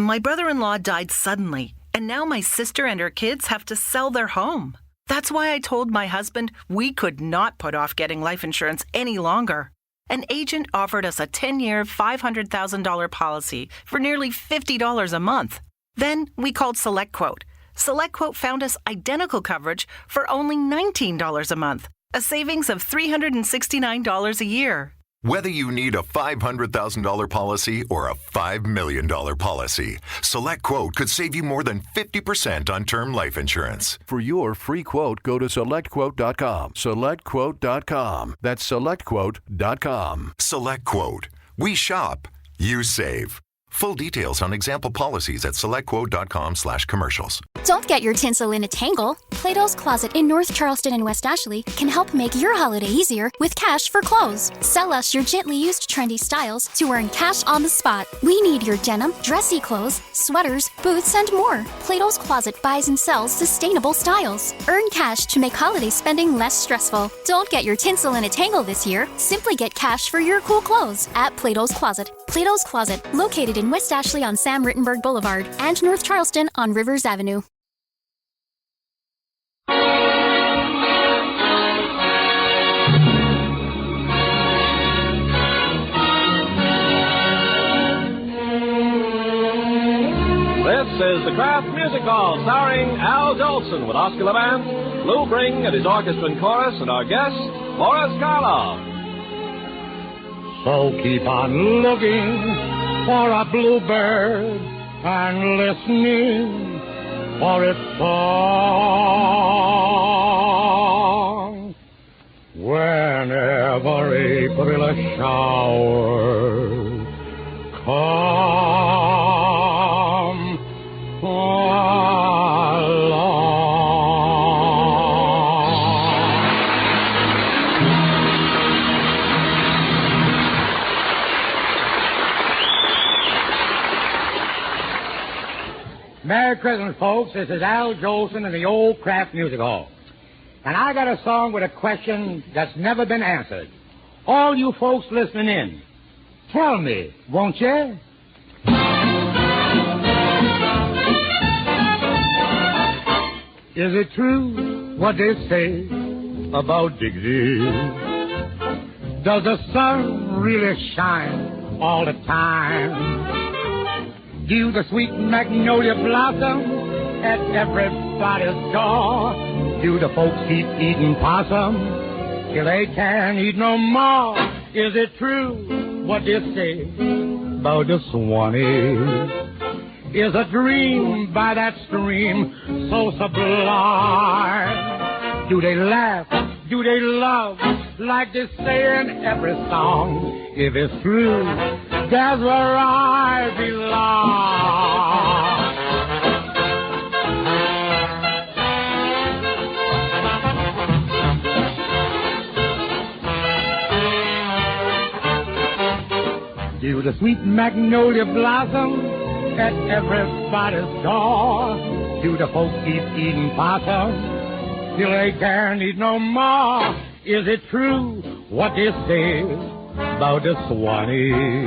My brother-in-law died suddenly, and now my sister and her kids have to sell their home. That's why I told my husband we could not put off getting life insurance any longer. An agent offered us a 10-year, $500,000 policy for nearly $50 a month. Then we called SelectQuote. SelectQuote found us identical coverage for only $19 a month, a savings of $369 a year. Whether you need a $500,000 policy or a $5 million policy, SelectQuote could save you more than 50% on term life insurance. For your free quote, go to SelectQuote.com. SelectQuote.com. That's SelectQuote.com. SelectQuote. We shop. You save. Full details on example policies at SelectQuote.com/commercials. Don't get your tinsel in a tangle. Plato's Closet in North Charleston and West Ashley can help make your holiday easier with cash for clothes. Sell us your gently used trendy styles to earn cash on the spot. We need your denim, dressy clothes, sweaters, boots, and more. Plato's Closet buys and sells sustainable styles. Earn cash to make holiday spending less stressful. Don't get your tinsel in a tangle this year. Simply get cash for your cool clothes at Plato's Closet. Plato's Closet, located in West Ashley on Sam Rittenberg Boulevard and North Charleston on Rivers Avenue. This is the Kraft Music Hall, starring Al Jolson with Oscar Levant, Lou Bring and his orchestra and chorus, and our guest, Boris Karloff. So keep on looking for a bluebird and listening for its song. Whenever April showers come along. Merry Christmas, folks. This is Al Jolson in the old Kraft Music Hall. And I got a song with a question that's never been answered. All you folks listening in, tell me, won't you? Is it true what they say about Dixie? Does the sun really shine all the time? Do the sweet magnolia blossom at everybody's door? Do the folks keep eating possum till they can't eat no more? Is it true what they say about the Swanee? Is a dream by that stream so sublime? Do they laugh? Do they love like they say in every song? If it's true, that's where I belong. Do the sweet magnolia blossom at everybody's door? Do the folks keep eating possum till they can't eat no more? Is it true what they say about the Swanee?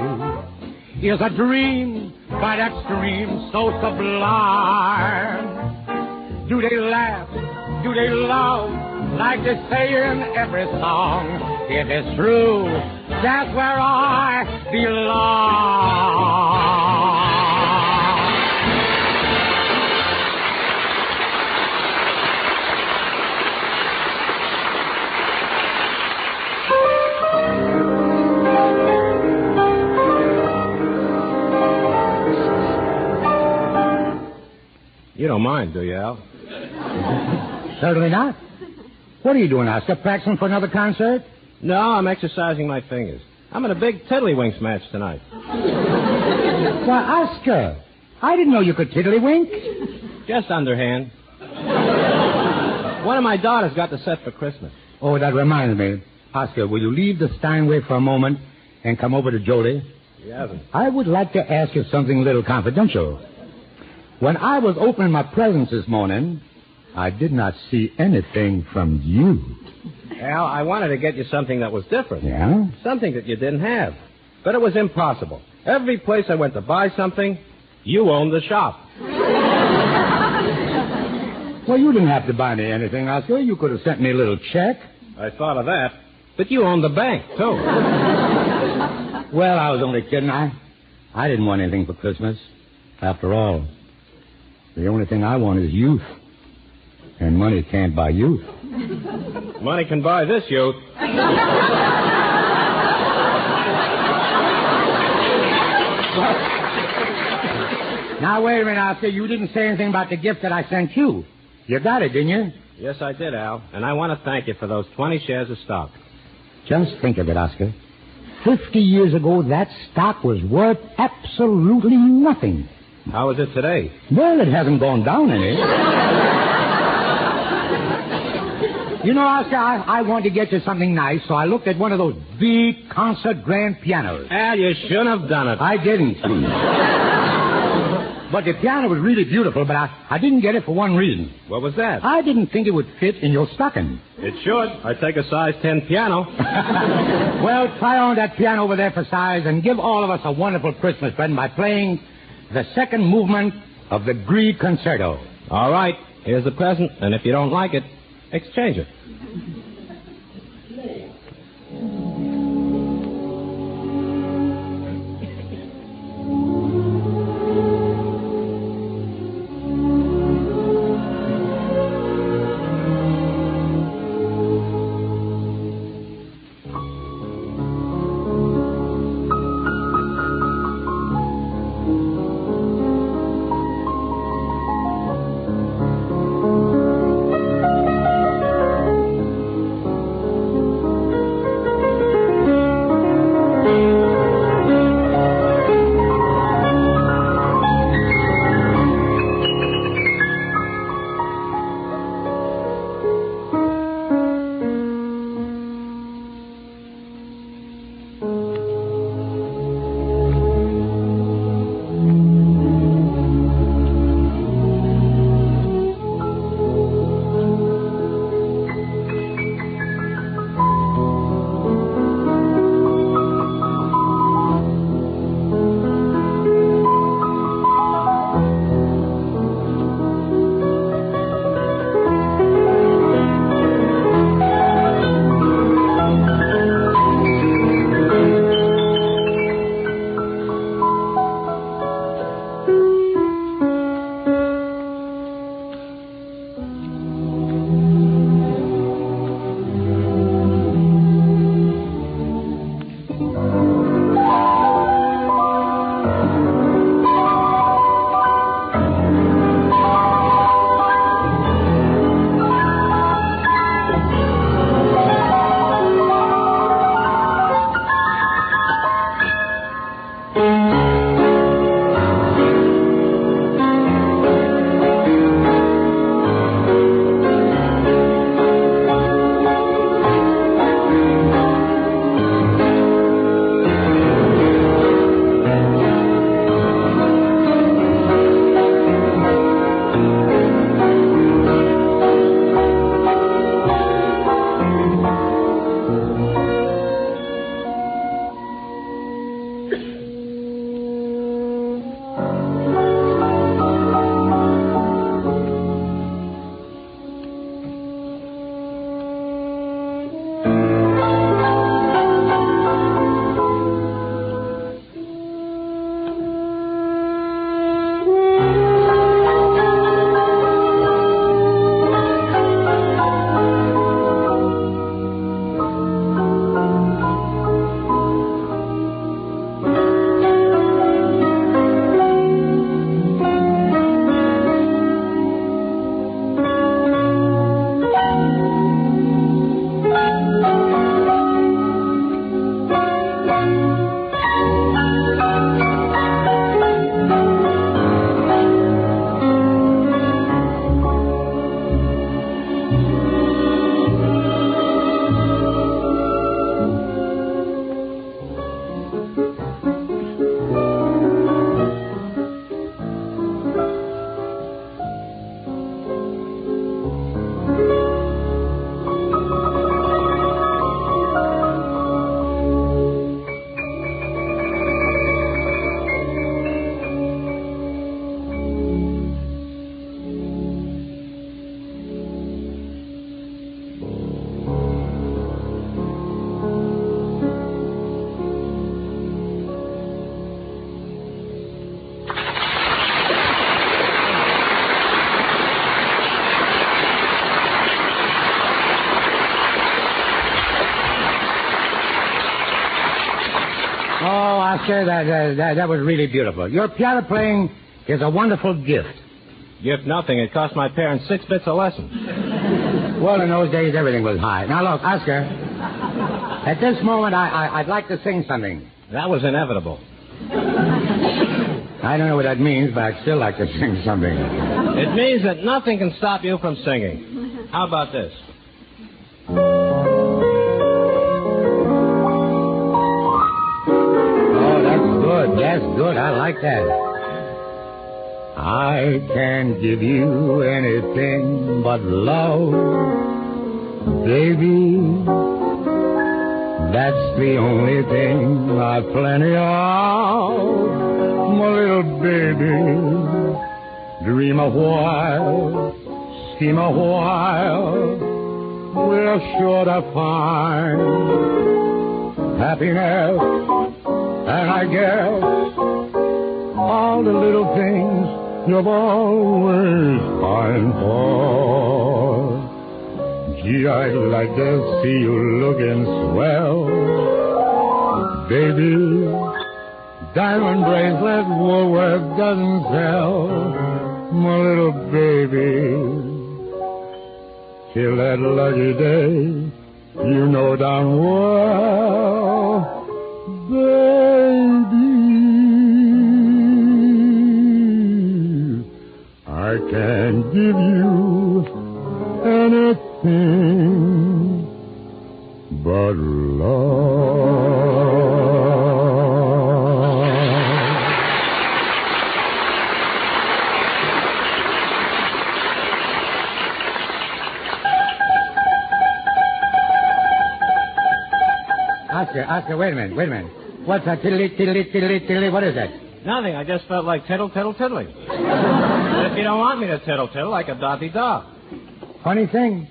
Is a dream by that stream so sublime? Do they laugh? Do they love like they say in every song? If it's true, that's where I belong. You don't mind, do you, Al? Certainly not. What are you doing, Oscar? Practicing for another concert? No, I'm exercising my fingers. I'm in a big tiddlywinks match tonight. Why, Oscar, I didn't know you could tiddlywink. Just underhand. One of my daughters got the set for Christmas. Oh, that reminds me. Oscar, will you leave the Steinway for a moment and come over to Jody? You haven't. I would like to ask you something a little confidential. When I was opening my presents this morning, I did not see anything from you. Al, I wanted to get you something that was different. Yeah? Something that you didn't have. But it was impossible. Every place I went to buy something, You own the shop. Well, you didn't have to buy me anything, Oscar. You could have sent me a little check. I thought of that. But you own the bank, too. Well, I was only kidding. I didn't want anything for Christmas. After all, the only thing I want is youth. And money can't buy youth. Money can buy this youth. Now, wait a minute, Oscar. You didn't say anything about the gift that I sent you. You got it, didn't you? Yes, I did, Al. And I want to thank you for those 20 shares of stock. Just think of it, Oscar. 50 years ago, that stock was worth absolutely nothing. How is it today? Well, it hasn't gone down any. You know, Oscar, I wanted to get you something nice, so I looked at one of those big concert grand pianos. Al, you shouldn't have done it. I didn't. But the piano was really beautiful, but I didn't get it for one reason. What was that? I didn't think it would fit in your stocking. It should. I take a size 10 piano. Well, try on that piano over there for size and give all of us a wonderful Christmas present by playing the second movement of the Grieg Concerto. All right. Here's the present, and if you don't like it, exchange it. Oscar, that was really beautiful. Your piano playing is a wonderful gift. Gift nothing. It cost my parents 6 bits a lesson. Well, in those days, everything was high. Now, look, Oscar, at this moment, I'd like to sing something. That was inevitable. I don't know what that means, but I'd still like to sing something. It means that nothing can stop you from singing. How about this? Oh, that's good. That's good. I like that. I can't give you anything but love, baby. That's the only thing I've plenty of, my little baby. Dream a while, scheme a while, we're sure to find happiness, and I guess all the little things you've always pined for. Gee, I'd like to see you looking swell, baby. Diamond bracelet Woolworth doesn't sell, my little baby. Till that lucky day, you know darn well, baby, I can't give you anything but love. Oscar, wait a minute. What's that tiddly, tiddly, tiddly, tiddly? What is that? Nothing. I just felt like tittle, tittle, tiddling. If you don't want me to tittle, tittle, like a dotty dog. Funny thing.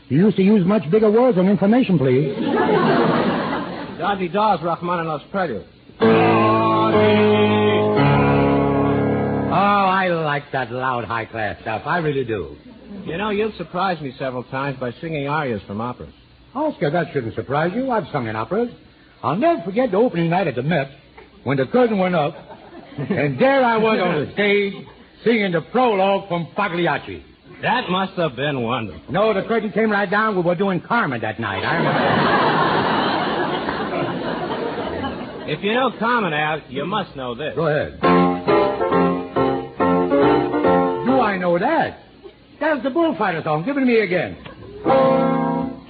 You used to use much bigger words on information, please. Dotty dog's Rachmaninoff's prelude. Oh, I like that loud, high-class stuff. I really do. You know, you've surprised me several times by singing arias from operas. Oscar, that shouldn't surprise you. I've sung in operas. I'll never forget the opening night at the Met when the curtain went up, and there I was on the stage singing the prologue from Pagliacci. That must have been wonderful. No, the curtain came right down. We were doing Carmen that night. I remember. If you know Carmen, Al, you must know this. Go ahead. Do I know that? That's the bullfighter song. Give it to me again.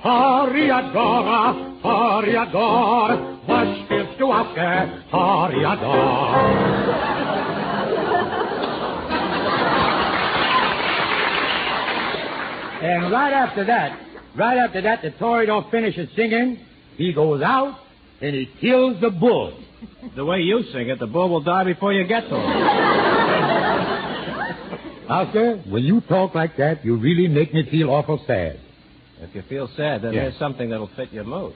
Toreador, toreador, was spielst du, Oscar? Toreador. And right after that, the toreador finishes singing. He goes out and he kills the bull. The way you sing it, the bull will die before you get to him. Oscar, when you talk like that, you really make me feel awful sad. If you feel sad, then there's something that'll fit your mood.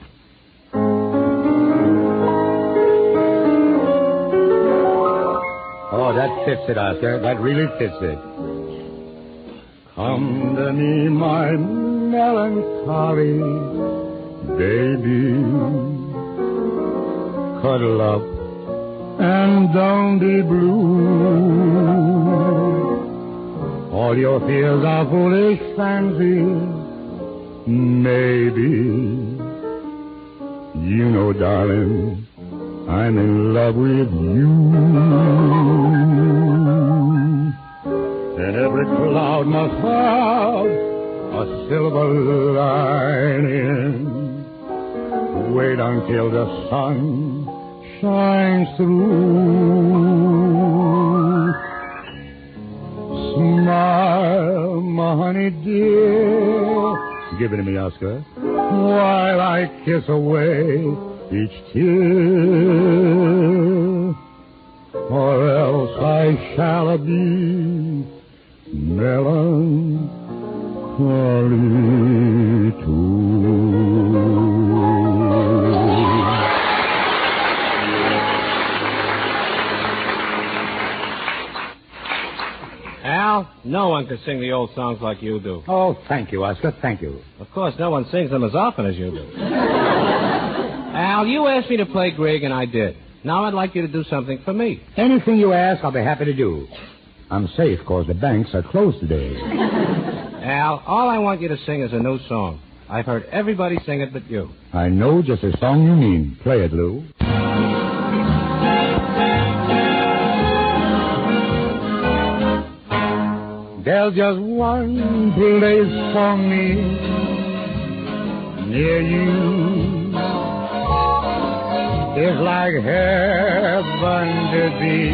Oh, that fits it, Oscar. That really fits it. Come to me, my melancholy baby. Cuddle up and don't be blue. All your fears are foolish fancies. Maybe, you know, darling, I'm in love with you. And every cloud must have a silver lining. Wait until the sun shines through. Smile, my honey dear. Give it to me, Oscar, while I kiss away each tear, or else I shall be melancholy too. Al, no one could sing the old songs like you do. Oh, thank you, Oscar, thank you. Of course, no one sings them as often as you do. Al, you asked me to play Grieg, and I did. Now I'd like you to do something for me. Anything you ask, I'll be happy to do. I'm safe because the banks are closed today. Al, all I want you to sing is a new song. I've heard everybody sing it but you. I know just the song you mean. Play it, Lou. There's just one place for me near you. It's like heaven to be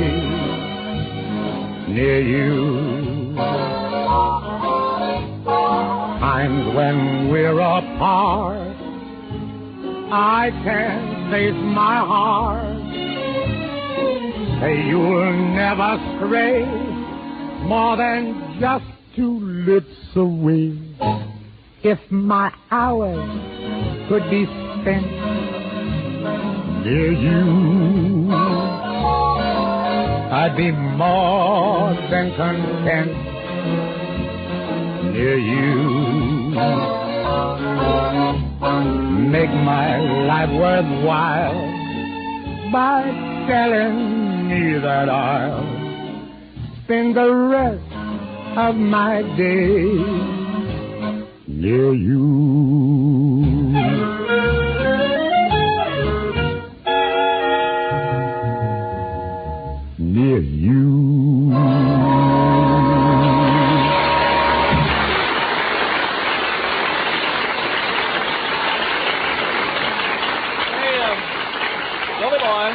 near you. Times when we're apart, I can't face my heart. Say you'll never stray more than just 2 lips away. If my hours could be spent near you, I'd be more than content near you. Make my life worthwhile by telling me that I'll spend the rest of my days near you. Near you. Billy boy,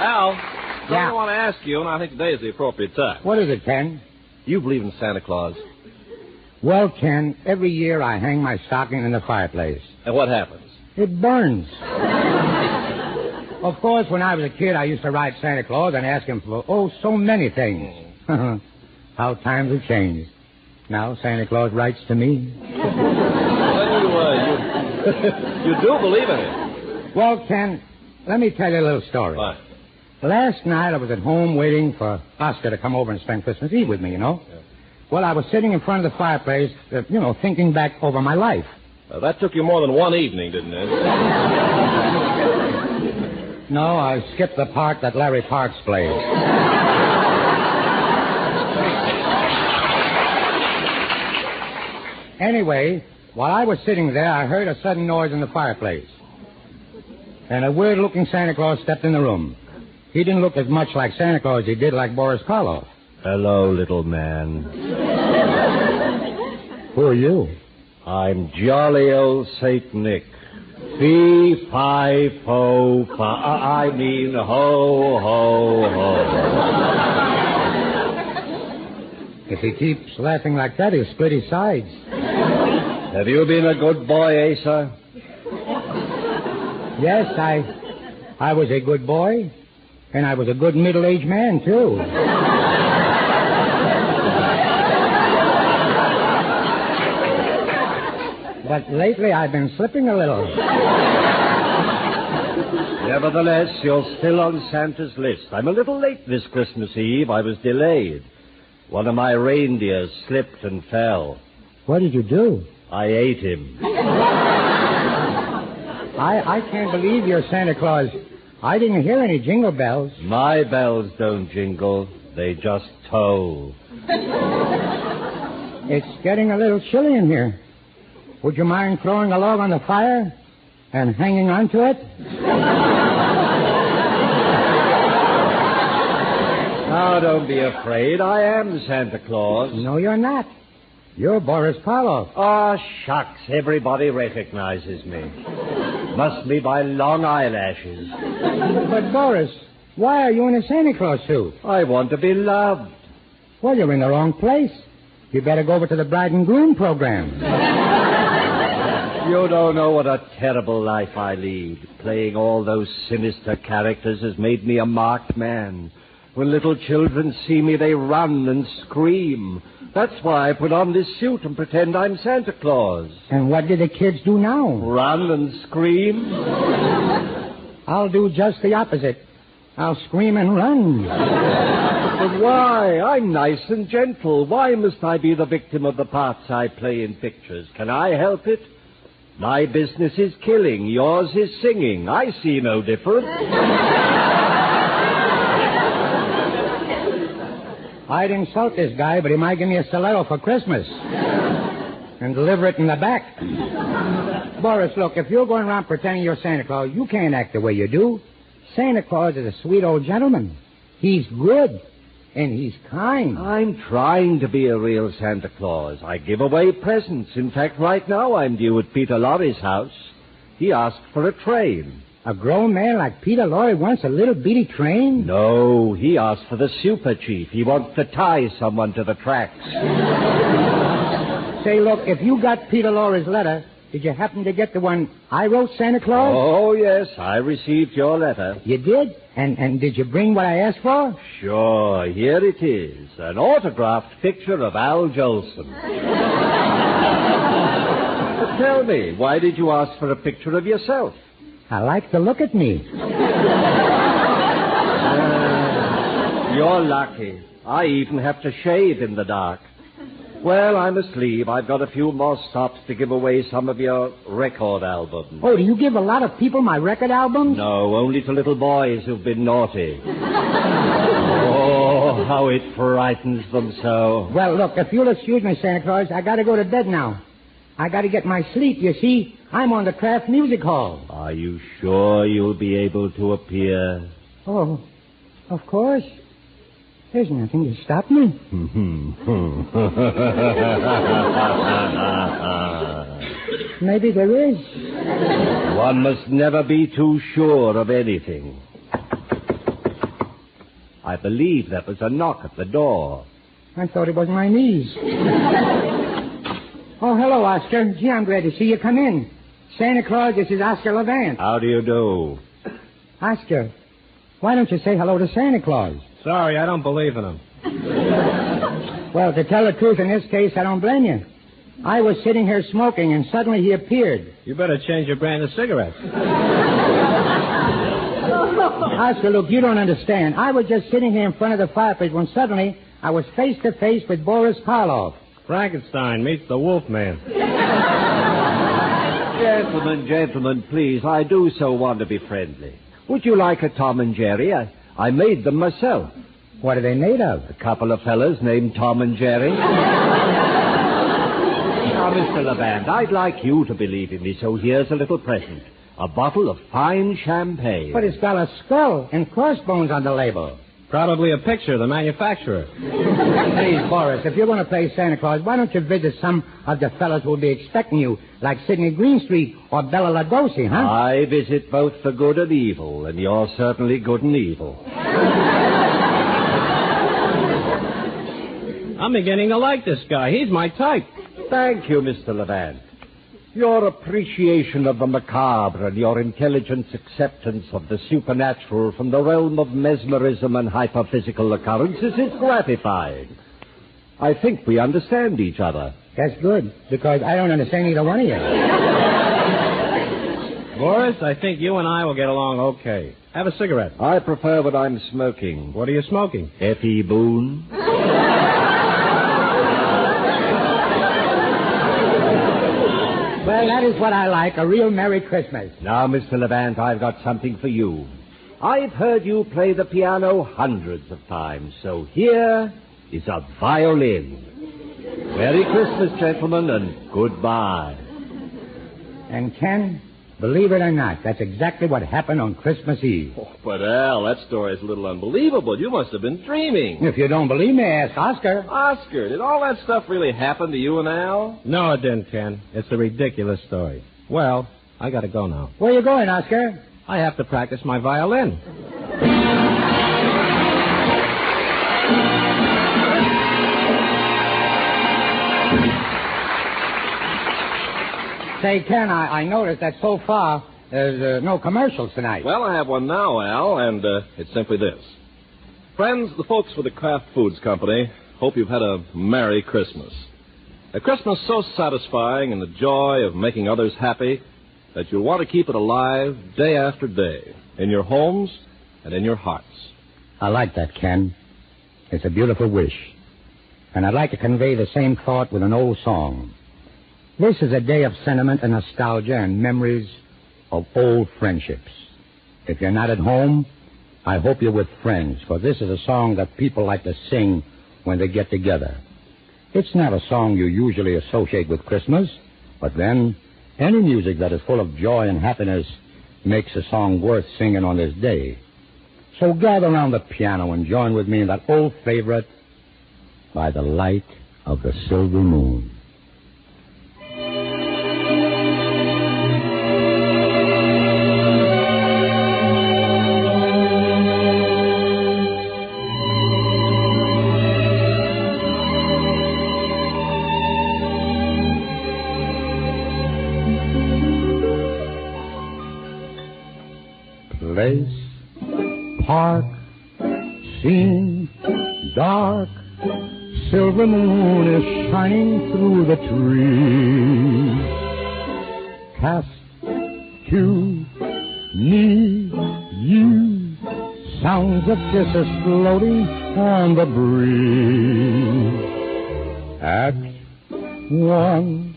Al, something Yeah. I want to ask you, and I think today is the appropriate time. What is it, Ken? You believe in Santa Claus. Well, Ken, every year I hang my stocking in the fireplace. And what happens? It burns. Of course, when I was a kid, I used to write Santa Claus and ask him for, so many things. How times have changed. Now Santa Claus writes to me. Well, you do believe in it. Well, Ken, let me tell you a little story. Fine. Last night I was at home waiting for Oscar to come over and spend Christmas Eve with me, you know. Yeah. Well, I was sitting in front of the fireplace, thinking back over my life. That took you more than one evening, didn't it? No, I skipped the part that Larry Parks played. Anyway, while I was sitting there, I heard a sudden noise in the fireplace. And a weird-looking Santa Claus stepped in the room. He didn't look as much like Santa Claus as he did like Boris Karloff. Hello, little man. Who are you? I'm jolly old Saint Nick. Fee, fi, fo, fa, I mean ho, ho, ho. If he keeps laughing like that, he'll split his sides. Have you been a good boy, Asa? Yes, I was a good boy, and I was a good middle-aged man, too. But lately I've been slipping a little. Nevertheless, you're still on Santa's list. I'm a little late this Christmas Eve. I was delayed. One of my reindeers slipped and fell. What did you do? I ate him. I can't believe you're Santa Claus. I didn't hear any jingle bells. My bells don't jingle. They just toll. It's getting a little chilly in here. Would you mind throwing a log on the fire and hanging on to it? Now, don't be afraid. I am Santa Claus. No, you're not. You're Boris Karloff. Oh, shucks. Everybody recognizes me. Must be by long eyelashes. But, Boris, why are you in a Santa Claus suit? I want to be loved. Well, you're in the wrong place. You better go over to the bride and groom program. You don't know what a terrible life I lead. Playing all those sinister characters has made me a marked man. When little children see me, they run and scream. That's why I put on this suit and pretend I'm Santa Claus. And what do the kids do now? Run and scream? I'll do just the opposite. I'll scream and run. But why? I'm nice and gentle. Why must I be the victim of the parts I play in pictures? Can I help it? My business is killing. Yours is singing. I see no difference. I'd insult this guy, but he might give me a stiletto for Christmas. And deliver it in the back. Boris, look, if you're going around pretending you're Santa Claus, you can't act the way you do. Santa Claus is a sweet old gentleman. He's good. And he's kind. I'm trying to be a real Santa Claus. I give away presents. In fact, right now I'm due at Peter Lorry's house. He asked for a train. A grown man like Peter Lorry wants a little bitty train? No, he asked for the super chief. He wants to tie someone to the tracks. Say, look, if you got Peter Lorry's letter, did you happen to get the one I wrote, Santa Claus? Oh, yes, I received your letter. You did? And did you bring what I asked for? Sure, here it is. An autographed picture of Al Jolson. But tell me, why did you ask for a picture of yourself? I like to look at me. You're lucky. I even have to shave in the dark. Well, I must leave. I've got a few more stops to give away some of your record albums. Oh, do you give a lot of people my record albums? No, only to little boys who've been naughty. Oh, how it frightens them so. Well, look, if you'll excuse me, Santa Claus, I got to go to bed now. I got to get my sleep. You see, I'm on the Kraft Music Hall. Are you sure you'll be able to appear? Oh, of course. There's nothing to stop me. Maybe there is. One must never be too sure of anything. I believe that was a knock at the door. I thought it was my niece. Oh, hello, Oscar. Gee, I'm glad to see you come in. Santa Claus, this is Oscar Levant. How do you do? Oscar, why don't you say hello to Santa Claus? Sorry, I don't believe in him. Well, to tell the truth, in this case, I don't blame you. I was sitting here smoking, and suddenly he appeared. You better change your brand of cigarettes. Oscar, look, you don't understand. I was just sitting here in front of the fireplace when suddenly I was face to face with Boris Karloff. Frankenstein meets the Wolfman. Gentlemen, please, I do so want to be friendly. Would you like a Tom and Jerry? I made them myself. What are they made of? A couple of fellas named Tom and Jerry. Now, Mr. Levant, I'd like you to believe in me, so here's a little present. A bottle of fine champagne. But it's got a skull and crossbones on the label. Probably a picture of the manufacturer. Please, Boris, if you're going to play Santa Claus, why don't you visit some of the fellas who'll be expecting you, like Sidney Greenstreet or Bela Lugosi, huh? I visit both the good and evil, and you're certainly good and evil. I'm beginning to like this guy. He's my type. Thank you, Mr. Levant. Your appreciation of the macabre and your intelligent acceptance of the supernatural from the realm of mesmerism and hyperphysical occurrences is gratifying. I think we understand each other. That's good, because I don't understand either one of you. Boris, I think you and I will get along okay. Have a cigarette. I prefer what I'm smoking. What are you smoking? F.E. Boone. Well, that is what I like, a real Merry Christmas. Now, Mr. Levant, I've got something for you. I've heard you play the piano hundreds of times, so here is a violin. Merry Christmas, gentlemen, and goodbye. And Ken, believe it or not, that's exactly what happened on Christmas Eve. Oh, but Al, that story is a little unbelievable. You must have been dreaming. If you don't believe me, ask Oscar. Oscar, did all that stuff really happen to you and Al? No, it didn't, Ken. It's a ridiculous story. Well, I got to go now. Where you going, Oscar? I have to practice my violin. Say, Ken, I noticed that so far there's no commercials tonight. Well, I have one now, Al, and it's simply this. Friends, the folks with the Kraft Foods Company hope you've had a Merry Christmas. A Christmas so satisfying in the joy of making others happy that you'll want to keep it alive day after day in your homes and in your hearts. I like that, Ken. It's a beautiful wish. And I'd like to convey the same thought with an old song. This is a day of sentiment and nostalgia and memories of old friendships. If you're not at home, I hope you're with friends, for this is a song that people like to sing when they get together. It's not a song you usually associate with Christmas, but then any music that is full of joy and happiness makes a song worth singing on this day. So gather around the piano and join with me in that old favorite, By the Light of the Silver Moon. Place, park, scene, dark, silver moon is shining through the trees. Cast to me, you, sounds of kisses floating on the breeze. Act one,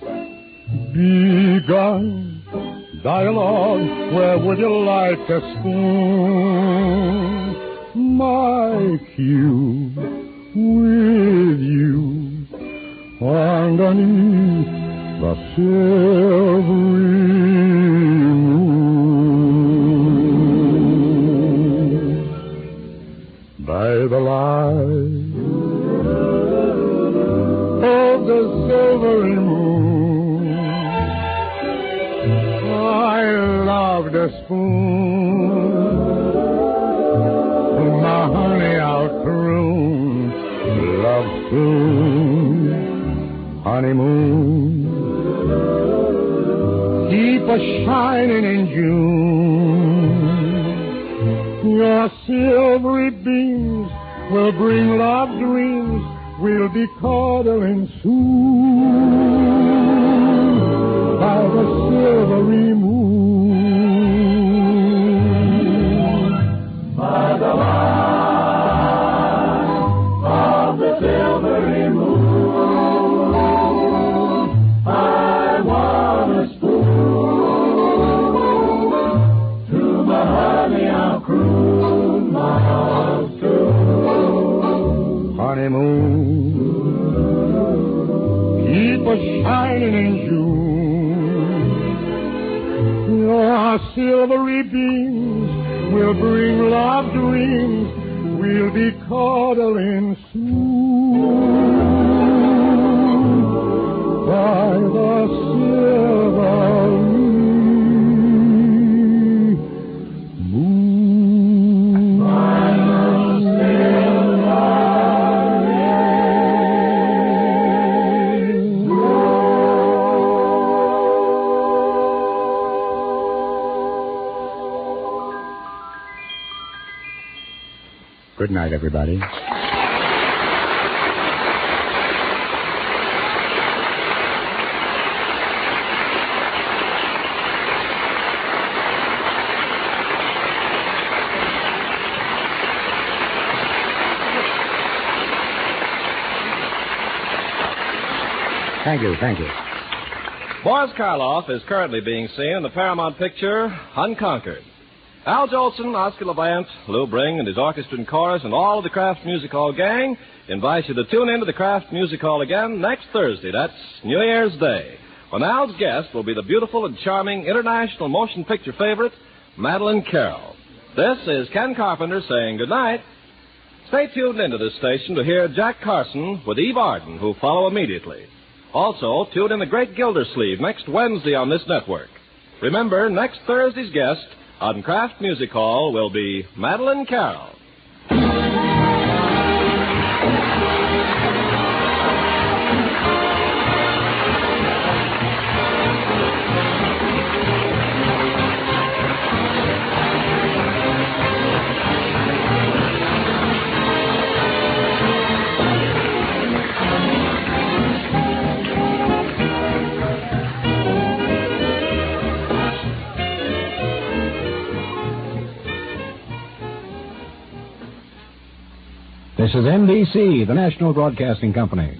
begun. Dialogue, where would you like to spoon? My cue with you underneath the silvery moon. By the light of the silvery moon, I love the spoon. My honey out croon, love soon, honeymoon. Keep a shining in June. Your silvery beams will bring love dreams. We'll be cuddling soon by the silvery moon. By the light of the silvery moon, I want a spoon. To my honey I'll croon my heart too. Honeymoon, keep a shining in June. Your silvery beams will bring love dreams. We'll be cuddling soon by the silvery moon. By the silvery moon. Good night, everybody. Thank you. Boris Karloff is currently being seen in the Paramount picture Unconquered. Al Jolson, Oscar Levant, Lou Bring, and his orchestra and chorus, and all of the Kraft Music Hall gang invite you to tune in to the Kraft Music Hall again next Thursday. That's New Year's Day, when Al's guest will be the beautiful and charming international motion picture favorite, Madeleine Carroll. This is Ken Carpenter saying good night. Stay tuned into this station to hear Jack Carson with Eve Arden, who follow immediately. Also, tune in the Great Gildersleeve next Wednesday on this network. Remember, next Thursday's guest on Kraft Music Hall will be Madeleine Carroll. This is NBC, the National Broadcasting Company.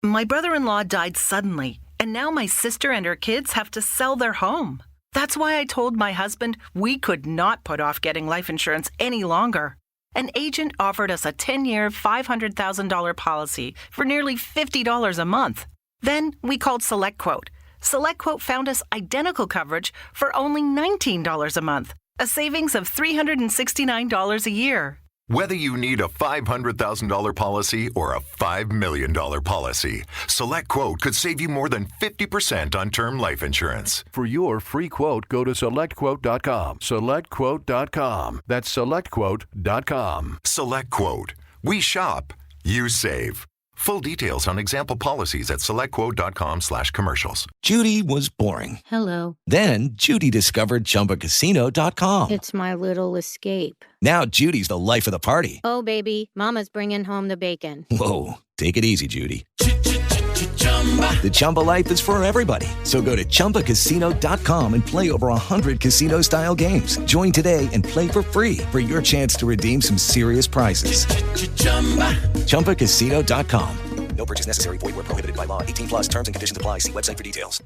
My brother-in-law died suddenly, and now my sister and her kids have to sell their home. That's why I told my husband we could not put off getting life insurance any longer. An agent offered us a 10-year, $500,000 policy for nearly $50 a month. Then we called SelectQuote. SelectQuote found us identical coverage for only $19 a month, a savings of $369 a year. Whether you need a $500,000 policy or a $5 million policy, SelectQuote could save you more than 50% on term life insurance. For your free quote, go to SelectQuote.com. SelectQuote.com. That's SelectQuote.com. SelectQuote. We shop, you save. Full details on example policies at SelectQuote.com/commercials. Judy was boring. Hello. Then Judy discovered ChumbaCasino.com. It's my little escape. Now Judy's the life of the party. Oh, baby, mama's bringing home the bacon. Whoa, take it easy, Judy. The Chumba life is for everybody. So go to ChumbaCasino.com and play over 100 casino-style games. Join today and play for free for your chance to redeem some serious prizes. ChumbaCasino.com. No purchase necessary. Void where prohibited by law. 18+ terms and conditions apply. See website for details.